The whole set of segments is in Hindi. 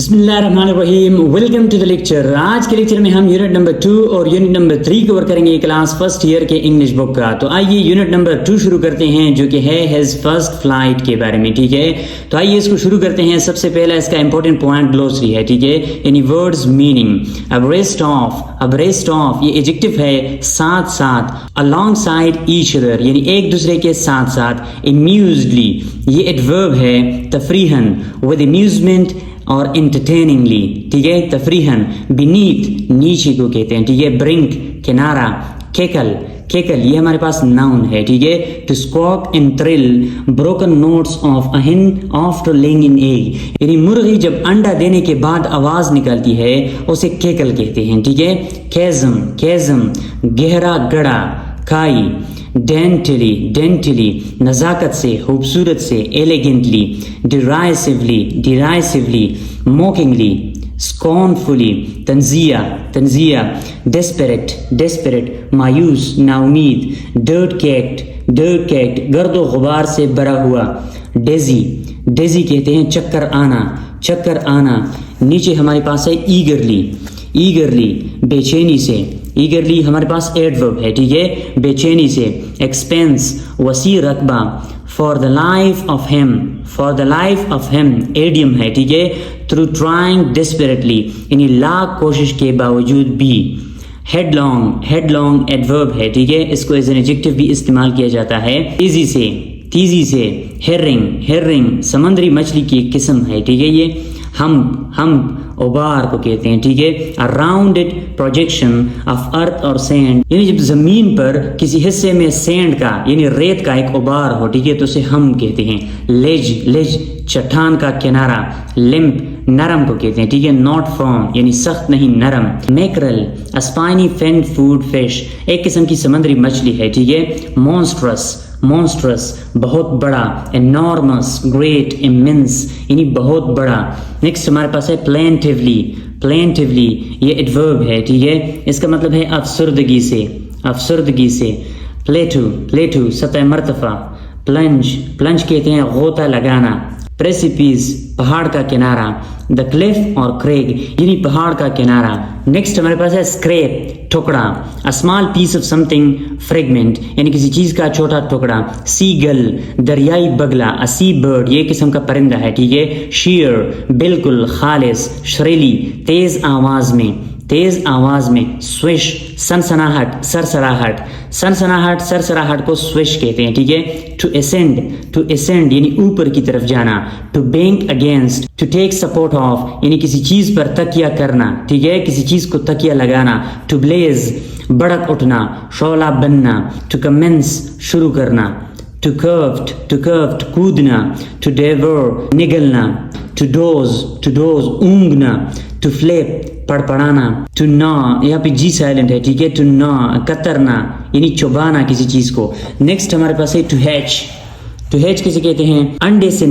बिस्मिल्लाहिर्रहमानिर्रहीम। Welcome to the lecture. आज के लेक्चर में हम यूनिट नंबर 2 और यूनिट नंबर 3 कवर करेंगे क्लास फर्स्ट ईयर के इंग्लिश बुक का। तो आइए यूनिट नंबर 2 शुरू करते हैं, जो कि है हिज फर्स्ट फ्लाइट के बारे में। ठीक है, तो आइए इसको शुरू करते हैं। सबसे पहला इसका इंपॉर्टेंट पॉइंट ग्लोसरी है। ठीक है, यानी वर्ड्स मीनिंग। अब्रेस्ट ऑफ ये एडजेक्टिव है, साथ साथ। अलॉन्ग साइड ईच अदर यानी एक दूसरे के साथ साथ। एम्यूज्डली ये एडवर्ब है, तफरीहन विद एम्यूजमेंट और इंटरटेनिंगली। ठीक है, तफरीहन। बीनीथ नीचे को कहते हैं। ठीक है, ब्रिंक किनारा। केकल ये हमारे पास नाउन है। ठीक है, to squawk and thrill broken notes of a hen after laying an egg यानी मुर्गी जब अंडा देने के बाद आवाज निकलती है उसे केकल कहते हैं। ठीक है, कैज़म गहरा गड़ा। खाई डेंटली नजाकत से, खूबसूरत से। एलिगेंटली डिराइसिवली मोकिंगली। स्कॉर्नफुली तंजिया। डेस्परेट मायूस नाउमीद। डर्ट कैक्ट गर्दो गुबार से भरा हुआ। डेजी कहते हैं चक्कर आना। नीचे हमारे पास है ईगरली बेचैनी से। ईगरली हमारे पास एडवर्ब है। ठीक है, बेचैनी से। एक्सपेंस वसी रकबा। For the life of him idiom है। ठीक है, थ्रू ट्राइंग डेस्परेटली यानी लाख कोशिश के बावजूद भी। हेडलॉन्ग एडवर्ब है। ठीक है, इसको एज एन एडजेक्टिव भी इस्तेमाल किया जाता है। तेजी से। हेरिंग समंदरी मछली की एक किस्म है। ठीक है, ये हम उबार को कहते हैं। ठीक है, अ राउंडेड प्रोजेक्शन ऑफ अर्थ और सैंड यानी जब जमीन पर किसी हिस्से में सैंड का यानी रेत का एक उबार हो। ठीक है, तो उसे हम कहते हैं। लेज चट्टान का किनारा। लिम्प नरम को कहते हैं। ठीक है, नॉट फर्म यानी सख्त नहीं, नरम। मैकरल अ स्पाइनी फिन फूड फिश एक किस्म की समुद्री मछली है। ठीक है, मॉन्स्ट्रस बहुत बड़ा। एनॉर्मस ग्रेट इमेंस यानी बहुत बड़ा। नेक्स्ट हमारे पास है प्लेंटिवली ये एडवर्ब है। ठीक है, इसका मतलब है अफसरदगी से। प्लेटू सतह मर्तफा। प्लंज कहते हैं गोता लगाना। प्रेसिपीस पहाड़ का किनारा। द क्लिफ और क्रेग यानी पहाड़ का किनारा। नेक्स्ट हमारे पास है स्क्रैप टुकड़ा। A small piece of something fragment यानी किसी चीज का छोटा टुकड़ा। सीगल दरियाई बगला। अ सी बर्ड ये किस्म का परिंदा है। ठीक है, शेयर बिल्कुल खालिस। श्रेली तेज आवाज में। स्विश सनसनाहट सरसराहट को स्विश कहते हैं। ठीक है, टू असेंड यानी ऊपर की तरफ जाना। To bank against to take support of यानी किसी चीज पर तकिया करना। ठीक है, किसी चीज को तकिया लगाना। टू ब्लेज भड़क उठना, शोला बनना। टू कमेंस शुरू करना। टू कर्व्ड कूदना। टू डेवर निगलना। टू डोज ऊंघना। टू फ्लिप पड़पड़ाना। टू नॉ यहाँ पे जी साइलेंट है। ठीक है, टू नॉ कतरना यानी चुबाना किसी चीज को। नेक्स्ट हमारे पास है टू हैच किसे कहते हैं? अंडे से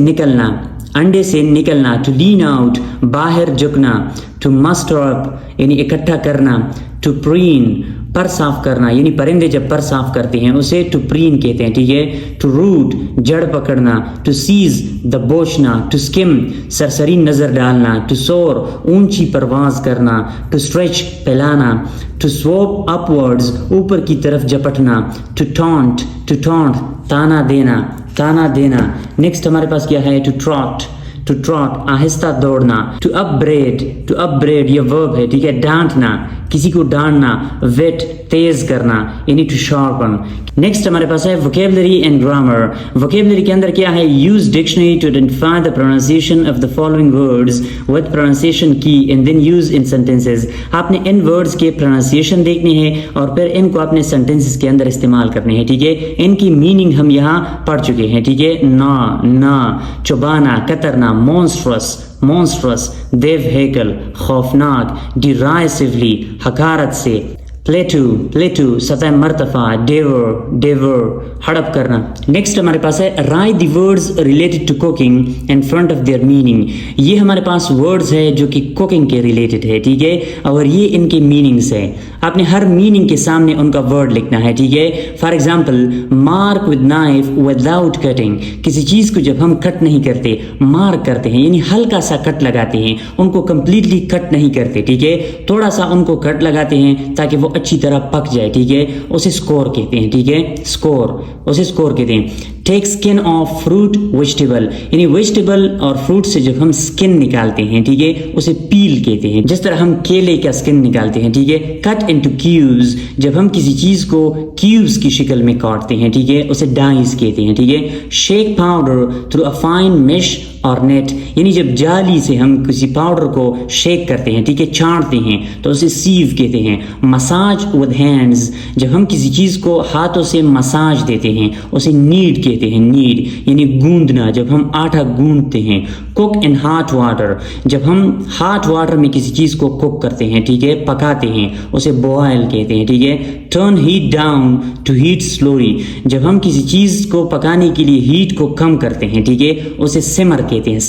निकलना। टू लीन आउट बाहर झुकना। टू मस्टर अप यानी इकट्ठा करना। टू प्रीन पर साफ करना यानी परिंदे जब पर साफ करते हैं उसे टू प्रीन कहते हैं। ठीक है, टू रूट जड़ पकड़ना। टू सीज दबोचना। टू स्किम सरसरी नजर डालना। टू सोर ऊंची परवाज करना। टू स्ट्रेच फैलाना। टू स्वोप अपवर्ड्स ऊपर की तरफ झपटना। टू टॉन्ट ताना देना। नेक्स्ट हमारे पास क्या है? टू ट्रॉट आहिस्ता दौड़ना। टू अपब्रेड ये वर्ब है। ठीक है, डांटना किसी को डांटना। वेट तेज करना यानी टू शार्पन। नेक्स्ट हमारे पास है वोकेबलरी एंड ग्रामर। वोकेबलरी के अंदर क्या है? Use dictionary to identify the pronunciation of the following words with pronunciation key and then use in sentences. आपने इन वर्ड्स के प्रोनाउंसिएशन देखने हैं और फिर इनको अपने सेंटेंसेस के अंदर इस्तेमाल करने हैं। ठीक है, इनकी मीनिंग हम यहाँ पढ़ चुके हैं। ठीक है, ना चुबाना, कतरना। मॉन्स्ट्रस देव हैकल, खौफनाक। डिराइसिवली हकारत से। प्लेटू सतह मर्तफा, डेवर हड़प करना। नेक्स्ट हमारे पास है write the words related to cooking in front of their meaning. ये हमारे पास वर्ड्स है जो कि कुकिंग के रिलेटेड है, ठीक है, और ये इनके मीनिंग्स है। आपने हर मीनिंग के सामने उनका वर्ड लिखना है, ठीक है। For example, mark with knife without cutting. किसी चीज को जब हम कट नहीं करते, मार्क करते हैं, यानी हल्का सा कट लगाते हैं, उनको कंप्लीटली कट नहीं करते, ठीक है, थोड़ा सा उनको कट लगाते हैं ताकि वो अच्छी तरह पक जाए, ठीक है, उसे स्कोर कहते हैं, ठीक है, उसे स्कोर कहते हैं। Take skin off fruit vegetable, यानी वेजिटेबल और फ्रूट से जब हम स्किन निकालते हैं, ठीक है, उसे पील कहते हैं। जिस तरह हम केले का स्किन निकालते हैं, ठीक है। कट इनटू क्यूब्स, जब हम किसी चीज को क्यूब्स की शक्ल में काटते हैं, ठीक है, उसे डाइस कहते हैं, ठीक है। Shake powder through a fine mesh और नेट, यानी जब जाली से हम किसी पाउडर को शेक करते हैं, ठीक है, छांटते हैं, तो उसे सीव कहते हैं। मसाज विद हैंड्स, जब हम किसी चीज को हाथों से मसाज देते हैं, उसे नीड कहते हैं, नीड यानी गूंदना, जब हम आटा गूंदते हैं। कुक इन हॉट वाटर, जब हम हॉट वाटर में किसी चीज को कुक करते हैं, ठीक है, पकाते हैं, उसे बॉयल कहते हैं, ठीक है। Turn heat down to heat slowly, जब हम किसी चीज को पकाने के लिए हीट को कम करते हैं, ठीक है, उसे सिमर कहते हैं,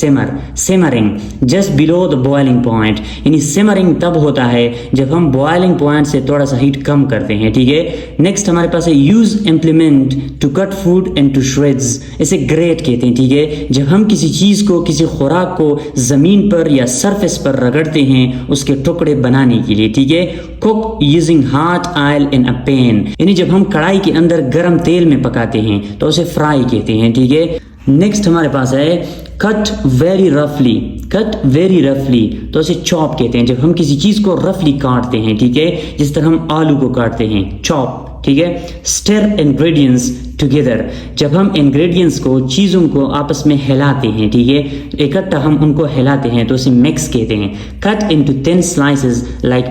simmering just below the boiling point, यानी सिमरिंग तब होता है जब हम बॉइलिंग पॉइंट से थोड़ा सा हीट कम करते हैं, ठीक है। नेक्स्ट हमारे पास है use implement to cut food into shreds, इसे ग्रेट कहते हैं, ठीक है, जब हम किसी चीज को, किसी खुराक को जमीन पर या सरफेस पर रगड़ते हैं उसके टुकड़े बनाने के लिए, ठीक है। Cook using hot oil in a pan, यानी जब हम कढ़ाई के अंदर गर्म तेल में पकाते हैं तो उसे फ्राई कहते हैं, ठीक है। नेक्स्ट हमारे पास है कट वेरी रफली, तो उसे चॉप कहते हैं, जब हम किसी चीज को रफली काटते हैं, ठीक है, जिस तरह हम आलू को काटते हैं, चॉप, ठीक है। स्टर इंग्रेडिएंट्स टुगेदर, जब हम इंग्रेडिएंट्स को, चीज़ों को आपस में हिलाते हैं, ठीक है, इकट्ठा हम उनको हिलाते हैं तो उसे मिक्स कहते हैं। Cut into thin slices like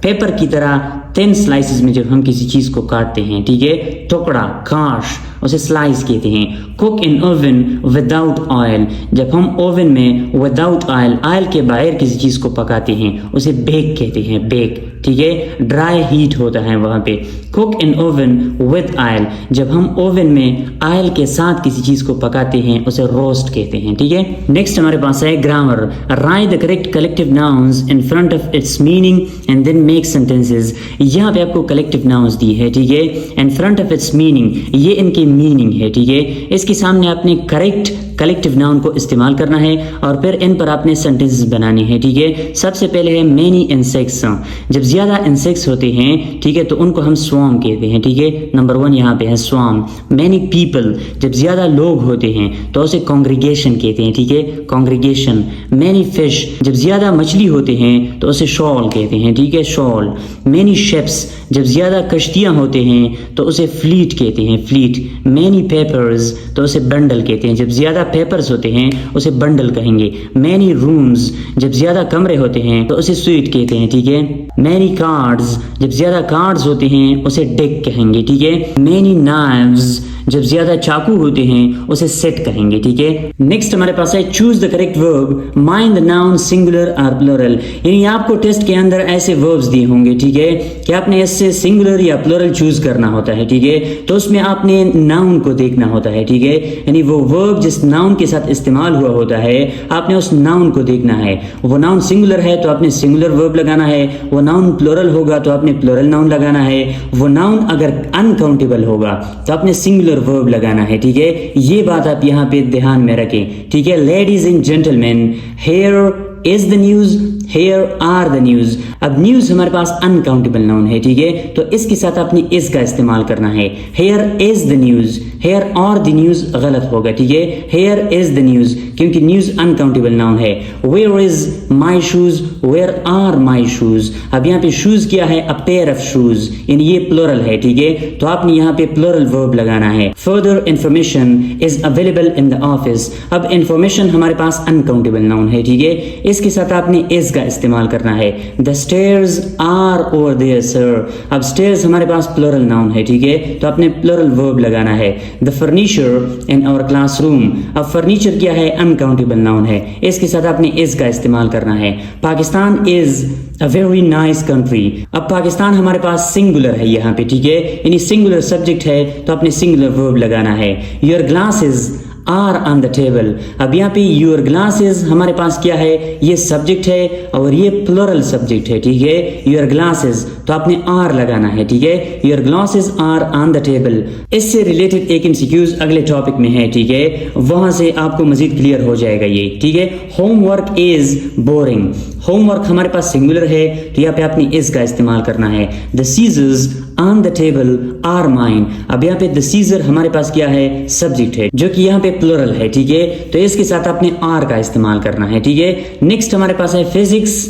paper की तरह थिन स्लाइसेस में जब हम किसी चीज़ को काटते हैं, ठीक है, टुकड़ा, काश, उसे स्लाइस कहते हैं। Cook in oven without oil, जब हम ओवन में विदाउट ऑयल के बगैर किसी चीज़ को पकाते हैं उसे बेक कहते हैं, बेक, ठीक है, ड्राई हीट होता है वहाँ पे। Cook in oven with oil, जब हम ओवन में ऑयल के साथ किसी चीज़ को पकाते हैं उसे रोस्ट कहते हैं, ठीक है। नेक्स्ट हमारे पास है grammar. Write the correct collective nouns in front of its meaning and then make sentences. यहाँ पे आपको कलेक्टिव नाउन्स दी है, ठीक है, in front of its meaning, ये इनके मीनिंग है, ठीक है। इसके सामने आपने करेक्ट कलेक्टिव नाउन को इस्तेमाल करना है और फिर इन पर आपने सेंटेंसेस बनाने हैं, ठीक है। सबसे पहले है मेनी इंसेक्ट्स, जब ज्यादा इंसेक्ट्स होते हैं, ठीक है, तो उनको हम स्वार्म कहते हैं, ठीक है। नंबर 1 यहाँ पे है स्वार्म। मेनी पीपल, जब ज्यादा लोग होते हैं तो उसे कॉन्ग्रीगेशन कहते हैं, ठीक है, कॉन्ग्रीगेशन। मेनी फिश, जब ज्यादा मछली होते हैं तो उसे शॉल कहते हैं, ठीक है, शॉल। मेनी शिप्स, जब ज्यादा कश्तियां होते हैं तो उसे फ्लीट कहते हैं, फ्लीट। मेनी पेपर्स, तो उसे बंडल कहते हैं, जब ज्यादा पेपर्स होते हैं उसे बंडल कहेंगे। मैनी रूम्स, जब ज्यादा कमरे होते हैं तो उसे स्वीट कहते हैं, ठीक है। मैनी कार्ड्स, जब ज्यादा कार्ड्स होते हैं उसे डेक कहेंगे, ठीक है। मैनी नाइव्स, जब ज्यादा चाकू होते हैं उसे सेट कहेंगे, ठीक है। नेक्स्ट हमारे पास है choose the correct verb, mind the noun singular और प्लुरल, यानी आपको टेस्ट के अंदर ऐसे वर्ब्स दिए होंगे, ठीक है, कि आपने इससे सिंगुलर या प्लुरल चूज करना होता है, ठीक है। तो उसमें आपने नाउन को देखना होता है, ठीक है, यानी वो वर्ब जिस नाउन के साथ इस्तेमाल हुआ होता है आपने उस नाउन को देखना है। वो नाउन सिंगुलर है तो आपने सिंगुलर वर्ब लगाना है, वो नाउन प्लुरल होगा तो आपने प्लुरल नाउन लगाना है, वो नाउन अगर अनकाउंटेबल होगा तो आपने सिंगुलर वर्ब लगाना है, ठीक है। ये बात आप यहाँ पे ध्यान में रखें, ठीक है। Ladies and gentleman, here is the news, here are the news. अब न्यूज हमारे पास अनकाउंटेबल नाउन है, ठीक है, तो इसके साथ आपने इज का इस्तेमाल करना है। Here is the news, here are the news गलत होगा, ठीक है। हेयर इज द न्यूज क्योंकि न्यूज अनकाउंटेबल नाउन है। Where is my shoes, where are my shoes. अब यहाँ पे शूज क्या है, अ पेयर ऑफ शूज, यानी ये प्लुरल है, ठीक है, तो आपने यहाँ पे प्लुरल वर्ब लगाना है। Further information is available in the office. अब इंफॉर्मेशन हमारे पास अनकाउंटेबल नाउन है, ठीक है, इसके साथ आपने इज का इस्तेमाल करना है। The stairs are over there sir. अब स्टेयर्स हमारे पास प्लूरल नाउन है, ठीक है, तो आपने प्लूरल वर्ब लगाना है। The furniture in our classroom. अब फर्नीचर क्या है? अनकाउंटेबल नाउन है, इसके साथ आपने इज का इस्तेमाल करना है। Pakistan is a very nice country. अब पाकिस्तान हमारे पास सिंगुलर है यहाँ पे, ठीक है, यानी सिंगुलर सब्जेक्ट है तो आपने सिंगुलर वर्ब लगाना है। Your glasses are on the table. अब यहाँ पे योर ग्लासेस हमारे पास क्या है? ये सब्जेक्ट है और ये प्लूरल सब्जेक्ट है, ठीक है। योर ग्लासेस तो आपने आर लगाना है, ठीक है। Your glasses are on the table. इससे रिलेटेड एक एमसीक्यूज अगले टॉपिक में है, ठीक है, वहां से आपको मजीद क्लियर हो जाएगा ये, ठीक है। Homework is boring. होमवर्क हमारे पास सिंगुलर है तो यहाँ पे आपने इज का इस्तेमाल करना है। The scissors on the table are mine. अब यहाँ पे द सीजर हमारे पास क्या है? सब्जेक्ट है, जो कि यहाँ पे प्लूरल है, ठीक है, तो इसके साथ आपने आर का इस्तेमाल करना है, ठीक है। नेक्स्ट हमारे पास है फिजिक्स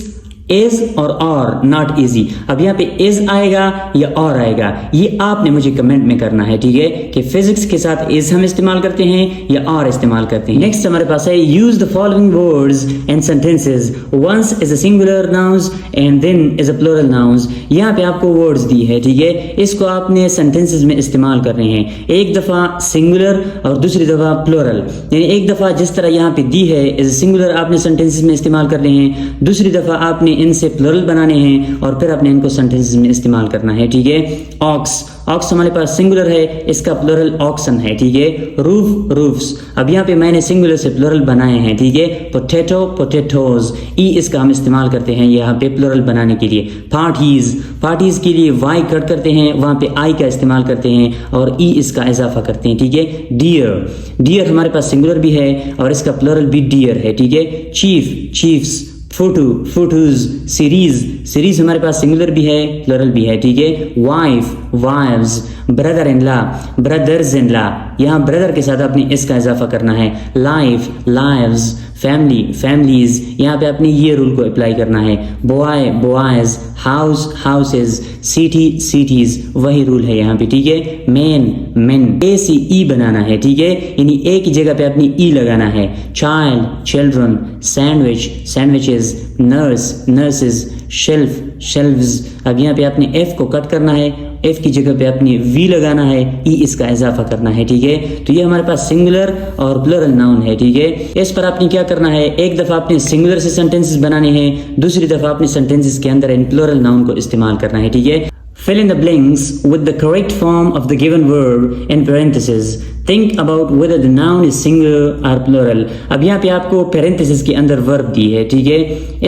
इज और नॉट इजी। अब यहाँ पे इज आएगा या और आएगा, ये आपने मुझे कमेंट में करना है, ठीक है, कि फिजिक्स के साथ इज हम इस्तेमाल करते हैं या और इस्तेमाल करते हैं। नेक्स्ट हमारे पास है use the following words and sentences ones is a singular nouns and then is a plural nouns. यहाँ पे आपको वर्ड्स दी है, ठीक है, इसको आपने सेंटेंसेस में इस्तेमाल करने हैं। एक दफा सिंगुलर और दूसरी दफा प्लूरल, यानी एक दफा जिस तरह यहाँ पे दी है इज सिंगुलर आपने सेंटेंसेस में इस्तेमाल करने हैं, दूसरी दफा आपने इनसे प्लूरल बनाने हैं और फिर आपने इनको सेंटेंसेस में इस्तेमाल करना है, ठीक है। ऑक्स, ऑक्स हमारे पास सिंगुलर है, इसका प्लूरल ऑक्सन है, ठीक है। Roof, roofs. अब यहाँ पे मैंने सिंगुलर से प्लूरल बनाए हैं, ठीक है। Potato, potatoes. ई इसका हम इस्तेमाल करते हैं यहाँ पे प्लूरल बनाने के लिए। पार्टीज, पार्टीज के लिए वाई कट करते हैं, वहाँ पे आई का इस्तेमाल करते हैं और ई इसका इजाफा करते हैं, ठीक है। डियर, डियर हमारे पास सिंगुलर भी है और इसका प्लूरल भी डियर है, ठीक है। Chief, chiefs. Photo, photos. Series, series हमारे पास सिंगुलर भी है प्लूरल भी है, ठीक है। Wife, wives. Brother in law, brothers in law, यहाँ ब्रदर के साथ आपने इसका इजाफा करना है। Life, lives. फैमिली, फैमिलीज, यहाँ पे आपने ये रूल को अप्लाई करना है। Boy, boys. House, houses. City, cities, वही रूल है यहाँ पे, ठीक है। Man, main. ए से ई बनाना है, ठीक है, यानी ए की जगह पे अपनी ई लगाना है। Child, children. Sandwich, sandwiches. Nurse, nurses. Shelf, shelves. अब यहाँ पे आपने एफ को कट करना है, एफ की जगह पे आपने वी लगाना है, ई इसका इजाफा करना है, ठीक है। तो ये हमारे पास सिंगुलर और प्लूरल नाउन है, ठीक है। इस पर आपने क्या करना है? एक दफा आपने सिंगुलर से सेंटेंसेस बनाने हैं, दूसरी दफा आपने सेंटेंसेस के अंदर इन प्लूरल नाउन को इस्तेमाल करना है, ठीक है। Fill in the blanks with the correct form of the given verb in parentheses. Think about whether the noun is singular or plural. अब यहाँ पे आपको parentheses के अंदर verb दी है, ठीक है,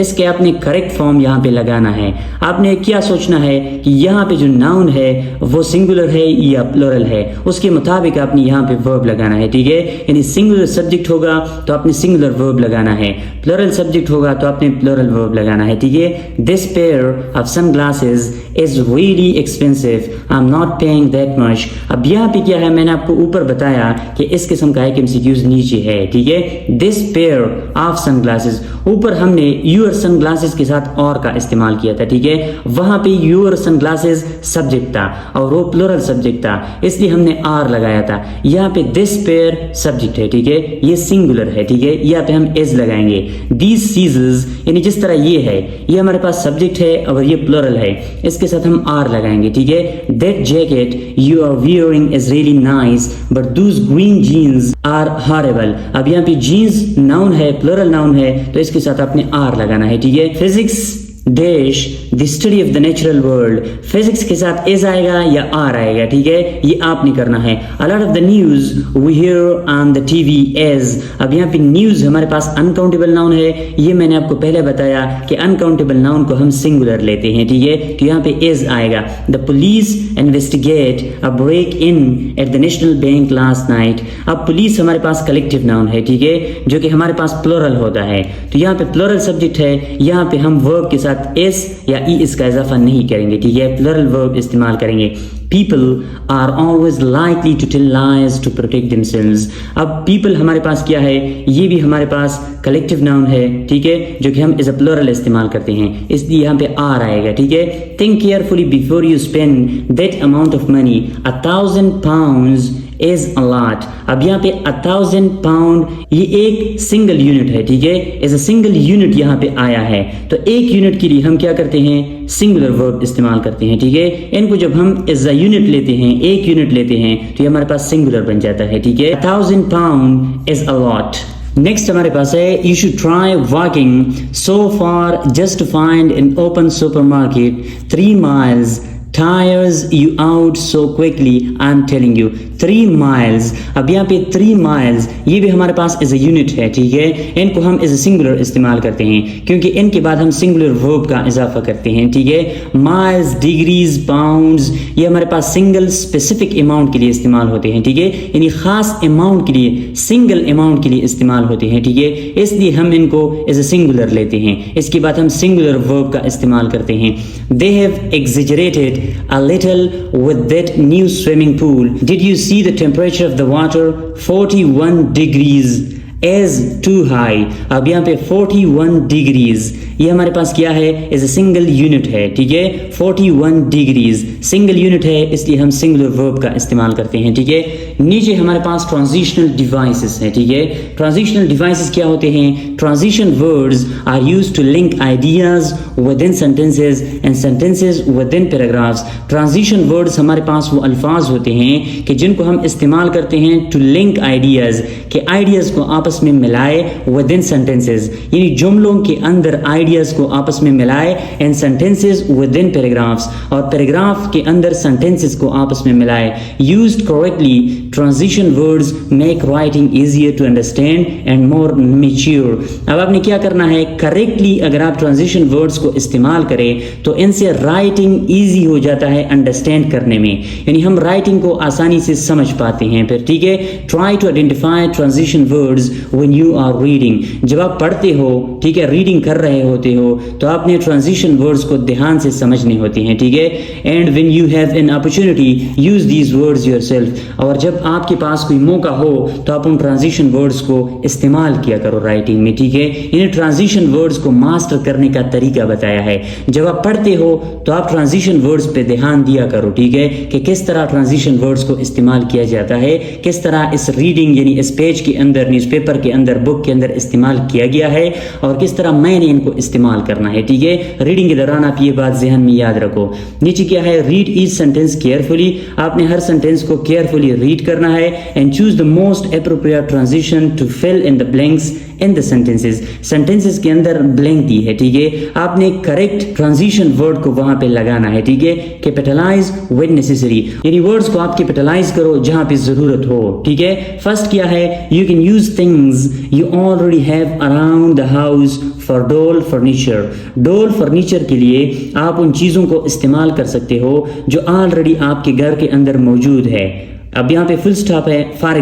इसके आपने correct form यहाँ पे लगाना है। आपने क्या सोचना है कि यहाँ पे जो noun है वो singular है या plural है, उसके मुताबिक आपने यहाँ पे verb लगाना है, ठीक है। यानी singular subject होगा तो आपने singular verb लगाना है, plural subject होगा तो आपने plural verb लगाना है, ठीक है। This pair of sunglasses is really expensive. I'm not paying that much. अब यहाँ पे क्या है, मैंने आपको ऊपर बताया कि इस किस्म का एक एमसीक्यूज नीचे है, ठीक है। This pair of sunglasses, ऊपर हमने your sunglasses के साथ और का इस्तेमाल किया था, ठीक है। वहां पे your sunglasses सब्जेक्ट था और वो प्लूरल सब्जेक्ट था, इसलिए हमने r लगाया था। यहाँ पे this pair सब्जेक्ट है, ठीक है, ये सिंगुलर है, ठीक है, यहाँ पे हम is लगाएंगे। These scissors, यानी जिस तरह ये है, ये हमारे पास सब्जेक्ट है और ये प्लूरल है, इसके साथ हम r लगाएंगे, ठीक है। That jacket you are wearing is really nice, but those green jeans are horrible. अब यहाँ पे jeans नाउन है, प्लूरल नाउन है, तो इसके साथ आपने r लगाना है, ठीक है। Physics dash the study of the natural world, physics के साथ इज आएगा या आर आएगा, ठीक है, ये आपने करना है। A lot of the news we hear on the TV is, अब यहाँ पे न्यूज हमारे पास अनकाउंटेबल नाउन है, ये मैंने आपको पहले बताया कि अनकाउंटेबल नाउन को हम सिंगुलर लेते हैं, ठीक है, तो यहाँ पे इज आएगा। The police investigate a break in at the national bank last night, अब पुलिस हमारे पास कलेक्टिव नाउन है, ठीक है, जो कि हमारे पास प्लूरल होता है, तो यहाँ पे प्लूरल सब्जेक्ट है, यहाँ पे हम वर्ब के साथ एस या ई इसका इजाफा नहीं करेंगे, ठीक है, प्लूरल वर्ब इस्तेमाल करेंगे। People are always likely to tell lies to protect themselves, अब people हमारे पास क्या है, ये भी हमारे पास कलेक्टिव नाउन है, ठीक है, जो कि हम एज अ प्लूरल इस्तेमाल करते हैं, इसलिए यहाँ पे आर आएगा, ठीक है। Think carefully before you spend that amount of money, £1,000 is a lot। अब यहाँ पे 1000 पाउंड ये एक सिंगल यूनिट है, ठीक है, एज अ सिंगल यूनिट यहाँ पे आया है। तो एक यूनिट के लिए हम क्या करते हैं, सिंगुलर वर्ब इस्तेमाल करते हैं, ठीक है। इनको जब हम एज अ यूनिट लेते हैं, एक यूनिट लेते हैं, तो ये हमारे पास सिंगुलर बन जाता है, ठीक है। 1000 pound is a lot. Next हमारे पास है you should try walking so far just to find an open supermarket 3 miles tires you out so quickly I'm telling you। 3 miles, अब यहाँ पे 3 miles ये भी हमारे पास एज ए यूनिट है, ठीक है। इनको हम एज ए सिंगुलर इस्तेमाल करते हैं क्योंकि इनके बाद हम सिंगुलर वर्ब का इजाफा करते हैं, ठीक है। माइल्स, डिग्रीज, पाउंड्स ये हमारे पास सिंगल स्पेसिफिक अमाउंट के लिए इस्तेमाल होते हैं, ठीक है, यानी खास अमाउंट के लिए, सिंगल अमाउंट के लिए इस्तेमाल होते हैं, ठीक है। इसलिए हम इनको एज ए सिंगुलर लेते हैं। इसके बाद हम सिंगुलर वर्ब का इस्तेमाल करते हैं। They have exaggerated a little with that new swimming pool। Did you see the temperature of the water? 41 degrees is too high। अब यहाँ पे 41 डिग्रीज ये हमारे पास क्या है, एज ए सिंगल यूनिट है, ठीक है। 41 डिग्रीज सिंगल यूनिट है, इसलिए हम सिंगुलर वर्ब का इस्तेमाल करते हैं, ठीक है। नीचे हमारे पास ट्रांजिशनल डिवाइसेस है, ठीक है। ट्रांजिशनल डिवाइसेस क्या होते हैं, transition words are used to link ideas within sentences and sentences within paragraphs. Transition words हमारे पास वो अल्फाज होते हैं कि जिनको हम इस्तेमाल करते हैं टू लिंक आइडियाज, के आइडियाज को आपस में मिलाए विद इन सेंटेंसेस, यानी जुमलों के अंदर आइडियाज को आपस में मिलाए, and sentences within paragraphs, और पैराग्राफ के अंदर सेंटेंसेस को आपस में मिलाए। Used correctly transition words make writing easier to understand and more mature. अब आपने क्या करना है, करेक्टली अगर आप ट्रांजिशन वर्ड्स को इस्तेमाल करें तो इनसे राइटिंग इजी हो जाता है अंडरस्टैंड करने में, यानी हम राइटिंग को आसानी से समझ पाते हैं फिर, ठीक है। Try to identify transition words when you are reading. जब आप पढ़ते हो, ठीक है, रीडिंग कर रहे होते हो, तो आपने ट्रांजिशन वर्ड्स को ध्यान से समझने होते हैं, ठीक है। And when you have an opportunity use these words yourself. और जब आपके पास कोई मौका हो तो आप उन ट्रांजिशन वर्ड्स को इस्तेमाल किया करो राइटिंग में, ठीक है। इन्हें ट्रांजिशन वर्ड्स को मास्टर करने का तरीका बताया है। जब आप पढ़ते हो तो आप ट्रांजिशन वर्ड्स पे ध्यान दिया करो, ठीक है, कि किस तरह ट्रांजिशन वर्ड्स को इस्तेमाल किया जाता है, किस तरह इस रीडिंग यानी इस पेज के अंदर, न्यूज़पेपर के अंदर, बुक के अंदर इस्तेमाल किया गया है, और किस तरह मैंने इनको इस्तेमाल करना है, ठीक है। रीडिंग के दौरान आप ये बात ज़हन में याद रखो। नीचे क्या है, रीड ईच सेंटेंस केयरफुली। आपने हर सेंटेंस को केयरफुली रीड करना है, and choose the most appropriate transition to fill in the blanks in the sentences. Sentences के अंदर ब्लैंक दी है, ठीक है, आपने करेक्ट ट्रांजिशन वर्ड को वहां पे लगाना है, ठीक है। कैपिटलाइज व्हेन नेसेसरी, यानी वर्ड्स को आप कैपिटलाइज करो जहां पे जरूरत हो, ठीक है। फर्स्ट क्या है, you can use things you already have around the house for डोल फर्नीचर। डोल फर्नीचर के लिए आप उन चीजों को इस्तेमाल कर सकते हो जो ऑलरेडी आपके घर के अंदर मौजूद है। अब यहाँ पे फुल स्टॉप है। फॉर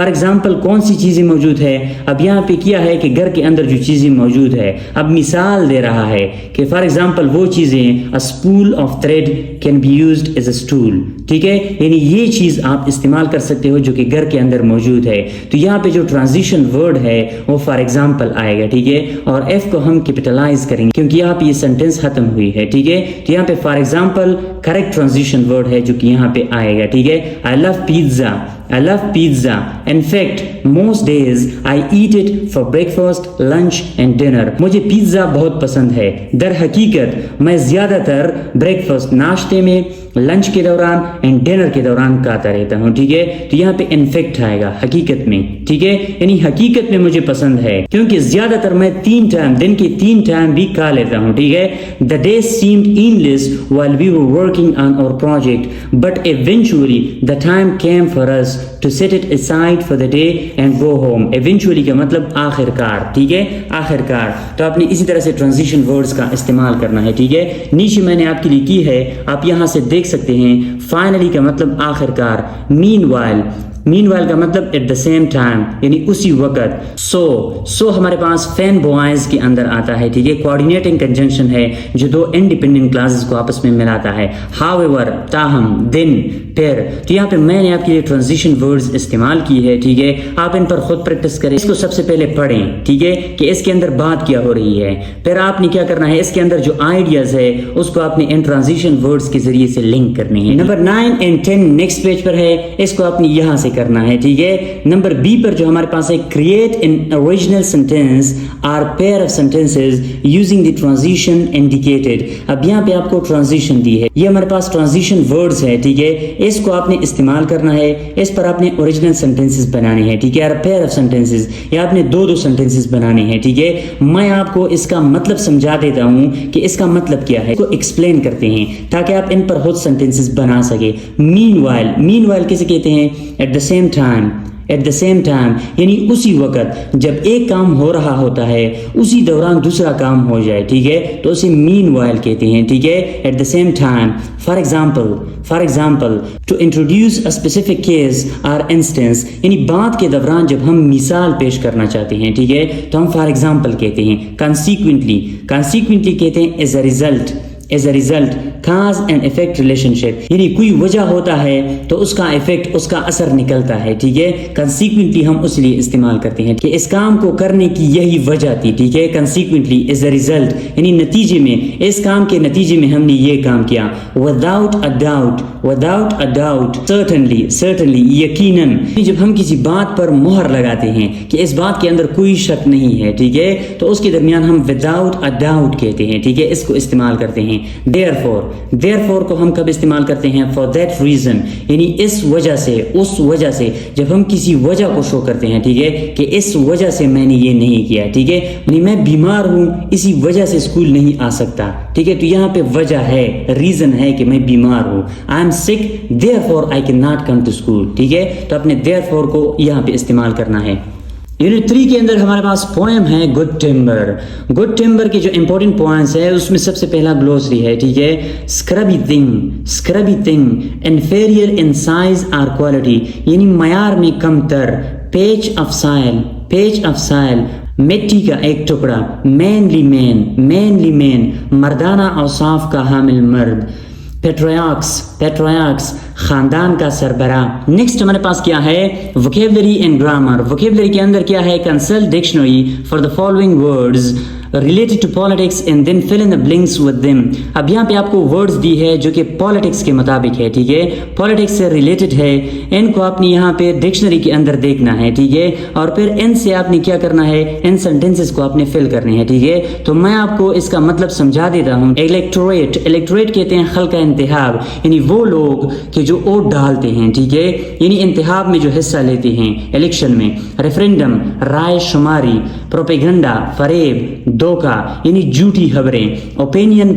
एग्जाम्पल कौन सी चीज़ें मौजूद है, अब यहाँ पे किया है कि घर के अंदर जो चीज़ें मौजूद है, अब मिसाल दे रहा है कि फॉर एग्जाम्पल वो चीज़ें, a spool of thread can be used as a stool, ठीक है, यानी ये चीज़ आप इस्तेमाल कर सकते हो जो कि घर के अंदर मौजूद है। तो यहाँ पे जो ट्रांजिशन वर्ड है वो फॉर एग्जाम्पल आएगा, ठीक है, और एफ को हम कैपिटलाइज करेंगे क्योंकि यहाँ पे ये सेंटेंस खत्म हुई है, ठीक है। तो यहाँ पे for example correct transition word है जो कि यहाँ पे आएगा, ठीक है। I love pizza. In fact, most days I eat it for breakfast, lunch and dinner. मुझे पिज्जा बहुत पसंद है। दर हकीकत मैं ज्यादातर ब्रेकफास्ट नाश्ते में, लंच के दौरान एंड डिनर के दौरान खाता रहता हूँ, ठीक है। तो यहाँ पे इनफेक्ट आएगा हकीकत में, ठीक है, यानी हकीकत में मुझे पसंद है क्योंकि ज्यादातर मैं 3 टाइम, दिन के 3 टाइम भी खा लेता हूँ, ठीक है। The days seemed endless while we were working on our project, but eventually the time came for us to set it aside for the day and go home. Eventually का मतलब आखिरकार, ठीक है, आखिरकार। तो आपने इसी तरह से ट्रांजिशन वर्ड्स का इस्तेमाल करना है, ठीक है। नीचे मैंने आपके लिए की है, आप यहाँ से देख सकते हैं। फाइनली का मतलब आखिरकार। मीनवाइल का मतलब एट द सेम टाइम, यानी उसी वक्त। सो हमारे पास फैन बॉयज के अंदर आता है, ठीक है, कोऑर्डिनेटिंग कंजंक्शन है जो 2 इंडिपेंडेंट क्लासेस को आपस में मिलाता है। हाउएवर ताहम, देन, फिर तो यहाँ पे मैंने आपके लिए ट्रांजिशन वर्ड्स इस्तेमाल की है, ठीक है। आप इन पर खुद प्रैक्टिस करें। इसको सबसे पहले पढ़ें, ठीक है, कि इसके अंदर बात क्या हो रही है। फिर आपने क्या करना है, इसके अंदर जो आइडियाज है उसको आपने इन ट्रांजिशन वर्ड्स के जरिए से लिंक करने हैं। नंबर 9 एंड 10 नेक्स्ट पेज पर है, इसको आपने यहाँ से करना है, ठीक है। नंबर बी पर जो हमारे पास है, create an original sentence or pair of sentences using the transition indicated. अब यहाँ पे आपको ट्रांजिशन दी है, ये हमारे पास ट्रांजिशन वर्ड्स है, ठीक है। इसको आपने इस्तेमाल करना है, इस पर आपने ओरिजिनल सेंटेंसेस बनाने हैं, ठीक है। पेयर ऑफ सेंटेंसेस, या आपने दो सेंटेंसेस बनाने हैं, ठीक है। मैं आपको इसका मतलब समझा देता हूं कि इसका मतलब क्या है, इसको एक्सप्लेन करते हैं ताकि आप इन पर खुद सेंटेंसेस बना सके। मीनवाइल किसे कहते हैं? Eight the same time, eight the same time यानी उसी वक्त जब एक काम हो रहा होता है उसी दौरान दूसरा काम हो जाए, ठीक है, तो उसे मीनवाइल कहते हैं, ठीक है। At the same time, for example to introduce a specific case और इंस्टेंस, यानी बात के दौरान जब हम मिसाल पेश करना चाहते हैं, ठीक है, तो हम फॉर एग्जाम्पल कहते हैं। कंसीक्वेंटली कहते हैं as a result cause and effect relationship, यानी कोई वजह होता है तो उसका इफेक्ट, उसका असर निकलता है, ठीक है। कंसीक्वेंटली हम उसलिए इस्तेमाल करते हैं कि इस काम को करने की यही वजह थी, ठीक है। कंसीक्वेंटली एज अ रिजल्ट यानी नतीजे में, इस काम के नतीजे में हमने ये काम किया। विदाउट अ डाउट, सर्टेनली यकीनन, जब हम किसी बात पर मोहर लगाते हैं कि इस बात के अंदर कोई शक नहीं है, ठीक है, तो उसके दरमियान हम विदाउट अ डाउट कहते हैं, ठीक है, इसको इस्तेमाल करते हैं। देयरफॉर को हम कब इस्तेमाल करते हैं? फॉर दैट रीजन, यानी इस वजह से, उस वजह से, जब हम किसी वजह को शो करते हैं, ठीक है, कि इस वजह से मैंने ये नहीं किया, ठीक है, यानी मैं बीमार हूं इसी वजह से स्कूल नहीं आ सकता, ठीक है, तो यहाँ पे वजह है, रीजन है कि मैं बीमार हूं। I am sick therefore I can not come to school, ठीक है, तो अपने देयरफॉर को यहाँ पे इस्तेमाल करना है। यूनिट 3 के अंदर हमारे पास पोएम है गुड टिम्बर के जो इंपॉर्टेंट पॉइंट्स है उसमें सबसे पहला ग्लोसरी है, ठीक है। स्क्रबी थिंग इन्फीरियर इन साइज और क्वालिटी, यानी मयार में कमतर। पेच ऑफ साइल मिट्टी का एक टुकड़ा। मैनली मैन मर्दाना औसाफ का हामिल मर्द। पेट्रियार्क्स खानदान का सरबरा। नेक्स्ट हमारे पास क्या है? Vocabulary and grammar. वोकेबलरी के अंदर क्या है? Consult dictionary for the following words related to politics and then fill in the blanks with them. अब यहाँ पे आपको वर्ड्स दी है जो कि पॉलिटिक्स के मुताबिक है, ठीक है, पॉलिटिक्स से रिलेटेड है। इनको आपने यहाँ पे डिक्शनरी के अंदर देखना है, ठीक है, और फिर इनसे आपने क्या करना है? इन सेंटेंसेस को आपने फिल करने हैं, ठीक है। तो मैं आपको इसका मतलब समझा देता हूँ। इलेक्टोरेट कहते हैं खल्का इंतखाब, यानी वो लोग कि जो वोट डालते हैं, ठीक है, यानी इंतखाब में जो हिस्सा लेते हैं इलेक्शन में। रेफरेंडम राय शुमारी। प्रोपेगेंडा फरेब धोखा यानी झूठी खबरें। ओपिनियन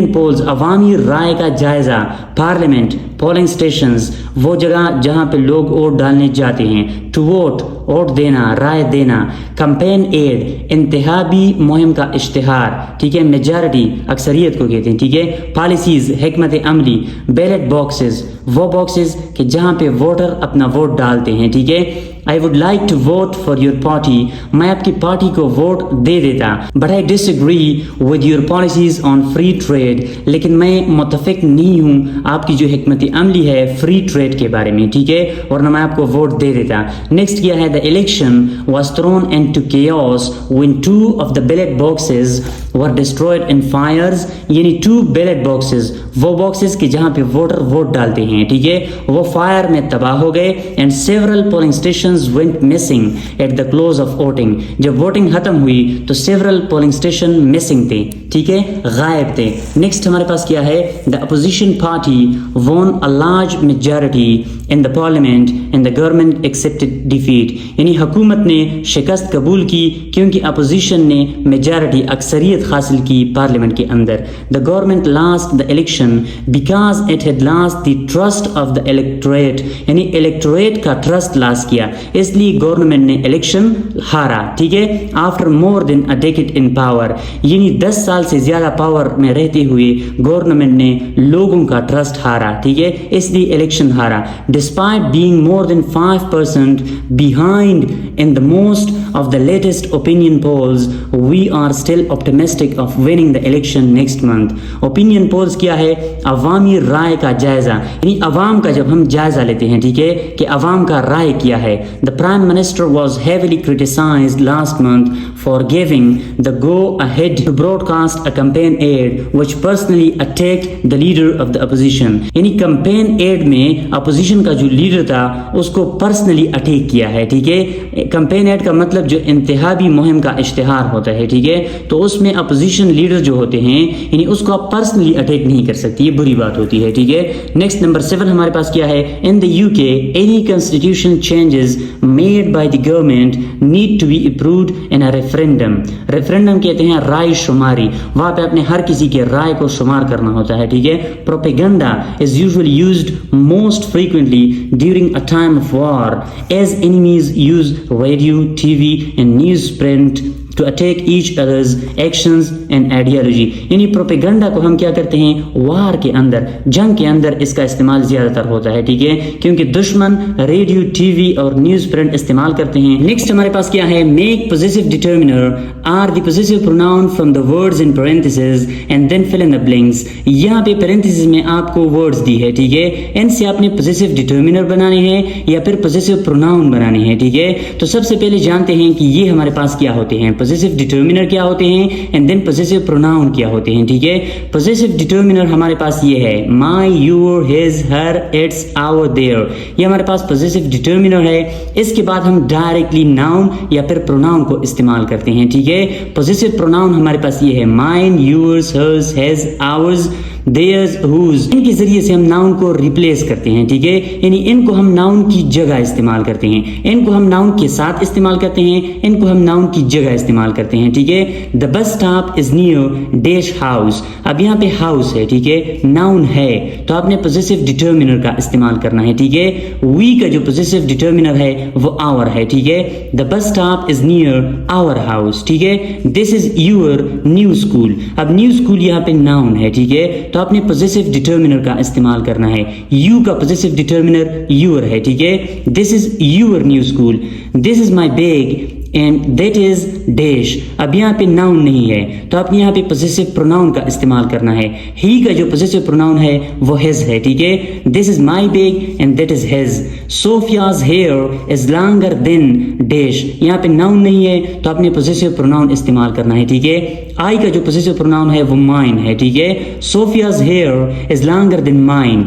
पोल्स अवामी राय का जायजा। पार्लियामेंट पोलिंग स्टेशंस वो जगह जहां पे लोग वोट डालने जाते हैं। टू वोट देना, राय देना। कैंपेन एड इंतखाबी मुहिम का इश्तिहार, ठीक है। मेजॉरिटी अक्सरियत को कहते हैं, ठीक है। पॉलिसीज हिकमत अमली। बैलेट बॉक्सेस वो बॉक्सेस कि जहां पे वोटर अपना वोट डालते हैं, ठीक है। I would like to vote for your party, मैं आपकी पार्टी को वोट दे देता। But I disagree with your policies on free trade, लेकिन मैं मुतफिक नहीं हूँ आपकी जो हिकमत अमली है फ्री ट्रेड के बारे में, ठीक है, वरना मैं आपको वोट दे देता। नेक्स्ट क्या है? The election was thrown into chaos when 2 of the ballot boxes were destroyed in fires, यानी 2 बैलेट बॉक्सेस वो बॉक्सेस के जहां पे वोटर वोट डालते हैं, ठीक है, वो फायर में तबाह हो गए। And several polling stations went missing at the close of voting, जब वोटिंग खत्म हुई तो सेवरल पोलिंग स्टेशन मिसिंग थे, ठीक है, गायब थे। नेक्स्ट हमारे पास क्या है? The opposition party von a large majority in the parliament and the government accepted defeat, यानी हुकूमत ने शिकस्त कबूल की क्योंकि अपोजिशन ने मेजॉरिटी अक्सरियत हासिल की पार्लियामेंट के अंदर। The government lost the election because it had lost the trust of the electorate, यानी इलेक्टोरेट का ट्रस्ट लॉस किया, इसलिए गवर्नमेंट ने इलेक्शन हारा, ठीक है। After more than a decade in power, यानी 10 साल से ज़्यादा पावर में रहते हुए गवर्नमेंट ने लोगों का ट्रस्ट हारा, ठीक है, इसलिए इलेक्शन हारा। Despite being more than 5% behind in the most of the latest opinion polls, we are still optimistic of winning the election next month. Opinion polls क्या है? अवामी राय का जायजा, यानी अवाम का जब हम जायजा लेते हैं, ठीक है, कि अवाम का राय क्या है। The prime minister was heavily criticised last month for giving the go ahead to broadcast a campaign ad which personally attacked the leader of the opposition. यानी कैंपेन एड में अपोजिशन का जो लीडर था उसको पर्सनली अटैक किया है, ठीक है। कैंपेन एड का मतलब जो इंतहाबी मुहिम का इश्तिहार होता है, ठीक है, तो उसमें अपोजिशन लीडर जो होते हैं यानी उसको आप पर्सनली अटैक नहीं कर सकती, ये बुरी बात होती है, ठीक है। नेक्स्ट नंबर 7 हमारे पास क्या है? In the UK any constitution changes made by the government need to be approved in a referendum. Referendum कहते हैं राय शुमारी, वहां पे अपने हर किसी के राय को शुमार करना होता है, ठीक है। Propaganda is usually used most frequently during a time of war as enemies use radio, TV and news print to attack each other's actions and ideology। यानी प्रोपेगेंडा को हम क्या करते हैं? वार के अंदर, जंग के अंदर इसका इस्तेमाल ज्यादातर होता है, ठीक है, क्योंकि दुश्मन रेडियो, टीवी और न्यूज प्रिंट इस्तेमाल करते हैं। नेक्स्ट हमारे पास क्या है? Make possessive determiner or the possessive pronoun from the words in parenthesis and then fill in the blanks. यहाँ पे पैरेंथेसिस में आपको वर्ड्स दी है, ठीक है, इनसे आपने पोजेसिव डिटर्मिनर बनाने हैं या फिर पोजेसिव प्रोनाउन बनाने हैं, ठीक है। तो सबसे पहले जानते हैं कि ये हमारे पास क्या होते हैं, पोजेसिव डिटर्मिनर क्या होते हैं एंड देन पोजेसिव प्रोनाउन क्या होते हैं, ठीक है। पोजेसिव डिटर्मिनर हमारे पास ये है my, your, his, her, its, our, their, ये हमारे पास पोजेसिव डिटर्मिनर है। इसके बाद हम डायरेक्टली नाउन या फिर प्रोनाउन को इस्तेमाल करते हैं, ठीक है। पोजेसिव प्रोनाउन हमारे पास ये है mine, yours, hers, his, ours, theirs, whose. इनके जरिए से हम नाउन को रिप्लेस करते हैं, ठीक है, यानी इनको हम नाउन की जगह इस्तेमाल करते हैं, इनको हम नाउन के साथ इस्तेमाल करते हैं, इनको हम नाउन की जगह इस्तेमाल करते हैं, ठीक है। The bus stop is near dash house. अब यहाँ पे हाउस है, ठीक है, नाउन है, तो आपने पोजेसिव डिटर्मिनर का इस्तेमाल करना है, ठीक है। वी का जो पोजेसिव डिटर्मिनर है वो आवर है, ठीक है। The bus stop is near our house, ठीक है। This is your new school. अब न्यू स्कूल यहाँ पे नाउन है, ठीक है, तो आपने पोजेसिव डिटर्मिनर का इस्तेमाल करना है। यू का पोजेसिव डिटर्मिनर यूर है, ठीक है। This is your new school. This is my bag and that is dash. अब यहाँ पे नाउन नहीं है, तो आपने यहाँ पे पोजेसिव प्रोनाउन का इस्तेमाल करना है। ही का जो पोजेसिव प्रोनाउन है वो हिज है, ठीक है। This is my bag and that is his. Sophia's hair is longer than dash. यहाँ पे नाउन नहीं है, तो आपने पोजेसिव प्रोनाउन इस्तेमाल करना है, ठीक है। आई का जो पोजेसिव प्रोनाउन है वो माइन है, ठीक है। Sophia's hair is longer than mine.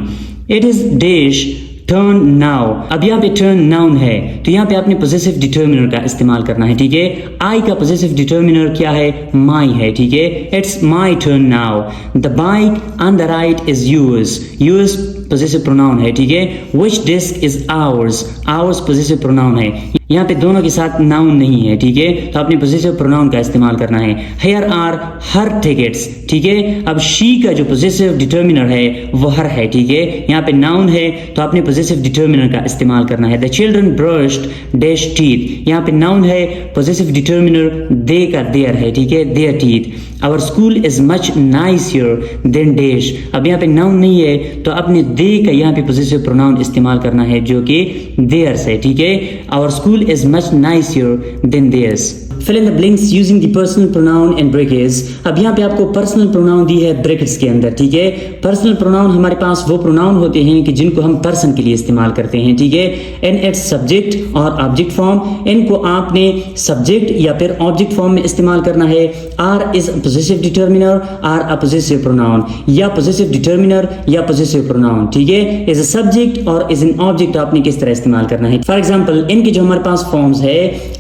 It is dash turn now. अब यहाँ पे टर्न नाउन है, तो यहाँ पे आपने पोजेसिव डिटर्मिनर का इस्तेमाल करना है, ठीक है। आई का पोजेसिव डिटर्मिनर क्या है? माई है, ठीक है। It's my turn now. The bike on the right is yours. Yours possessive pronoun है, ठीक है। Which disc is ours. Ours possessive pronoun है। यहाँ पे दोनों के साथ नाउन नहीं है, ठीक है, तो आपने पोजेसिव प्रोनाउन का इस्तेमाल करना है। हेयर आर हर टिकट्स, ठीक है। अब शी का जो पोजेसिव डिटर्मिनर है वो हर है, ठीक है। यहाँ पे नाउन है, तो आपने पोजेसिव डिटर्मिनर का इस्तेमाल करना है। The children brushed dash teeth. यहाँ पे नाउन है, पोजेसिव डिटर्मिनर दे का देयर है, ठीक है, their teeth. Our school is much nicer than dash. अब यहाँ पे नाउन नहीं है, तो आपने दे का यहाँ पे पोजेसिव प्रोनाउन इस्तेमाल करना है जो कि देयर्स है, ठीक है। Our school is much nicer than theirs. Fill in the blanks using the personal pronoun and brackets. अब यहाँ पे आपको पर्सनल प्रोनाउन दी है ब्रैकेट्स के अंदर, ठीक है। पर्सनल प्रोनाउन हमारे पास वो प्रोनाउन होते हैं कि जिनको हम पर्सन के लिए इस्तेमाल करते हैं, ठीक है। इन इट्स सब्जेक्ट और ऑब्जेक्ट फॉर्म। इनको आपने सब्जेक्ट या फिर ऑब्जेक्ट फॉर्म में इस्तेमाल करना है। Our is possessive determiner, or a possessive pronoun, या पोजेसिव डिटर्मिनर या पोजेसिव प्रोनाउन, ठीक है। इज अ सब्जेक्ट और इज एन ऑब्जेक्ट आपने किस तरह इस्तेमाल करना है। फॉर एग्जाम्पल इनके जो हमारे पास फॉर्म्स है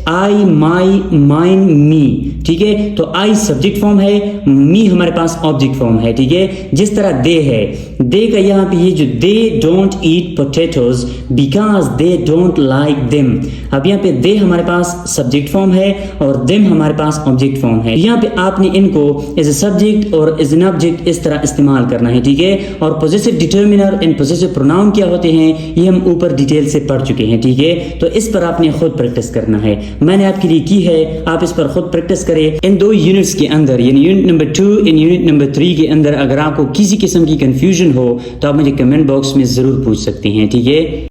आई, माई, माइन, मी, ठीक है। तो आई सब्जेक्ट फॉर्म है, मी हमारे पास ऑब्जेक्ट फॉर्म है, ठीक है। जिस तरह दे है, दे का यहाँ पे ये जो they don't eat potatoes because they don't like them. अब यहाँ पे दे हमारे पास सब्जेक्ट फॉर्म है और देम हमारे पास ऑब्जेक्ट फॉर्म है। यहाँ पे आपने इनको एज ए सब्जेक्ट और एज एन ऑब्जेक्ट इस तरह इस्तेमाल करना है, ठीक है। और possessive determiner and possessive pronoun क्या होते हैं ये हम ऊपर डिटेल से पढ़ चुके हैं, ठीक है। तो इस पर आपने खुद प्रैक्टिस करना है। मैंने आपके लिए की है आप इस पर खुद प्रैक्टिस करें। इन 2 यूनिट्स के अंदर यानी unit number 2 and unit number 3 के अंदर अगर आपको किसी किस्म की कंफ्यूजन हो तो आप मुझे कमेंट बॉक्स में ज़रूर पूछ सकते हैं, ठीक है।